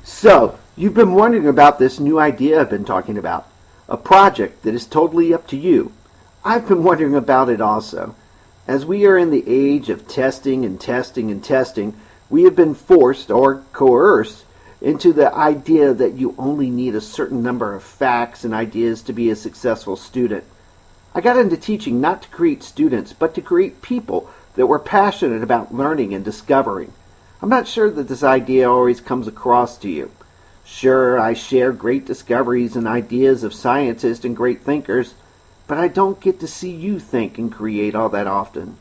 So, you've been wondering about this new idea I've been talking about, a project that is totally up to you. I've been wondering about it also. As we are in the age of testing and testing and testing, we have been forced or coerced into the idea that you only need a certain number of facts and ideas to be a successful student. I got into teaching not to create students, but to create people that were passionate about learning and discovering. I'm not sure that this idea always comes across to you. Sure, I share great discoveries and ideas of scientists and great thinkers, but I don't get to see you think and create all that often.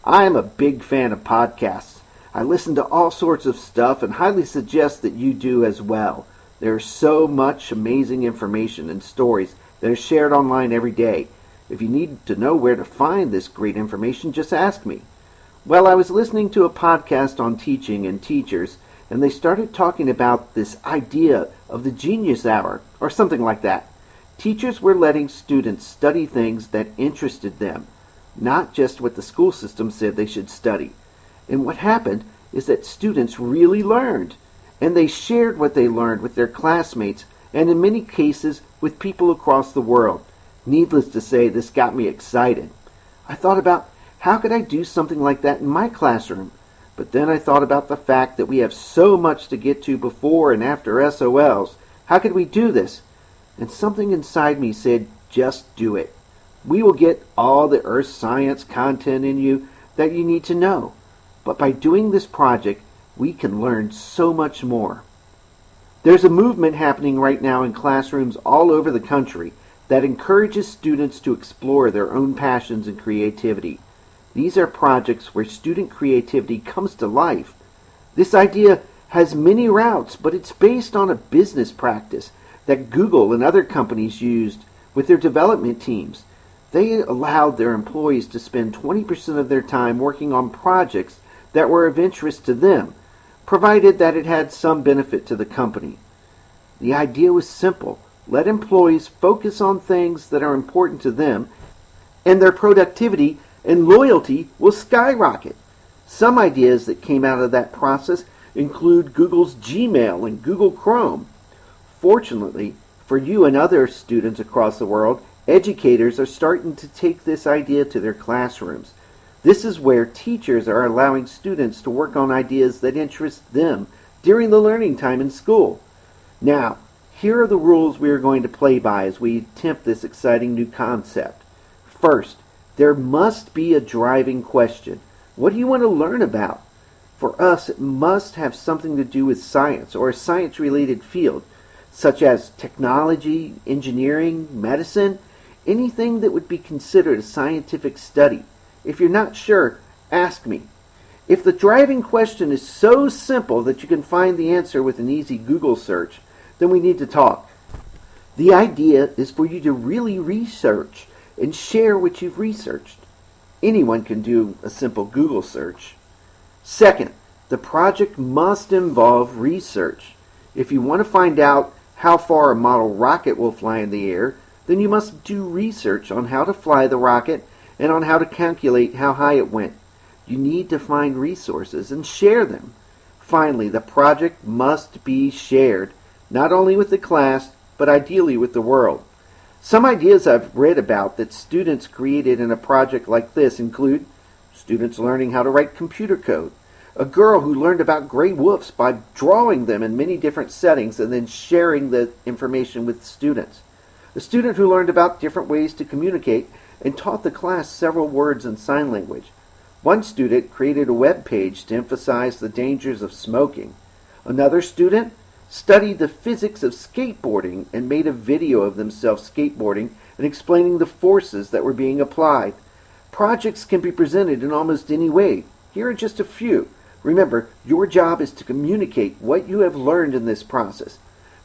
I am a big fan of podcasts. I listen to all sorts of stuff and highly suggest that you do as well. There's so much amazing information and stories that are shared online every day. If you need to know where to find this great information, just ask me. Well, I was listening to a podcast on teaching and teachers, and they started talking about this idea of the genius hour, or something like that. Teachers were letting students study things that interested them, not just what the school system said they should study. And what happened is that students really learned, and they shared what they learned with their classmates, and in many cases with people across the world. Needless to say, this got me excited. I thought about how could I do something like that in my classroom? But then I thought about the fact that we have so much to get to before and after SOLs. How could we do this? And something inside me said, just do it. We will get all the earth science content in you that you need to know. But by doing this project, we can learn so much more. There's a movement happening right now in classrooms all over the country that encourages students to explore their own passions and creativity. These are projects where student creativity comes to life. This idea has many routes, but it's based on a business practice that Google and other companies used with their development teams. They allowed their employees to spend 20% of their time working on projects that were of interest to them, provided that it had some benefit to the company. The idea was simple. Let employees focus on things that are important to them, and their productivity and loyalty will skyrocket. Some ideas that came out of that process include Google's Gmail and Google Chrome. Fortunately, for you and other students across the world, educators are starting to take this idea to their classrooms. This is where teachers are allowing students to work on ideas that interest them during the learning time in school. Now, here are the rules we are going to play by as we attempt this exciting new concept. First, there must be a driving question. What do you want to learn about? For us, it must have something to do with science or a science-related field, such as technology, engineering, medicine, anything that would be considered a scientific study. If you're not sure, ask me. If the driving question is so simple that you can find the answer with an easy Google search, then we need to talk. The idea is for you to really research and share what you've researched. Anyone can do a simple Google search. Second, the project must involve research. If you want to find out how far a model rocket will fly in the air, then you must do research on how to fly the rocket and on how to calculate how high it went. You need to find resources and share them. Finally, the project must be shared, not only with the class, but ideally with the world. Some ideas I've read about that students created in a project like this include students learning how to write computer code, a girl who learned about gray wolves by drawing them in many different settings and then sharing the information with students, a student who learned about different ways to communicate and taught the class several words in sign language. One student created a web page to emphasize the dangers of smoking. Another student studied the physics of skateboarding and made a video of themselves skateboarding and explaining the forces that were being applied. Projects can be presented in almost any way. Here are just a few. Remember, your job is to communicate what you have learned in this process.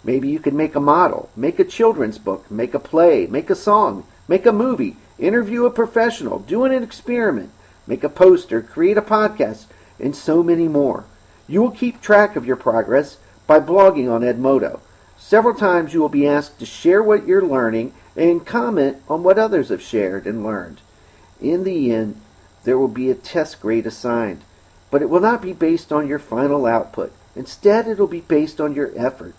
Maybe you can make a model, make a children's book, make a play, make a song, make a movie, interview a professional, do an experiment, make a poster, create a podcast, and so many more. You will keep track of your progress by blogging on Edmodo. Several times you will be asked to share what you're learning and comment on what others have shared and learned. In the end, there will be a test grade assigned, but it will not be based on your final output. Instead, it'll be based on your effort.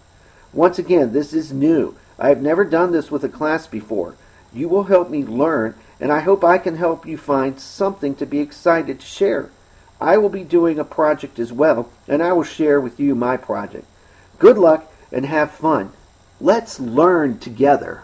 Once again, this is new. I have never done this with a class before. You will help me learn, and I hope I can help you find something to be excited to share. I will be doing a project as well, and I will share with you my project. Good luck and have fun. Let's learn together.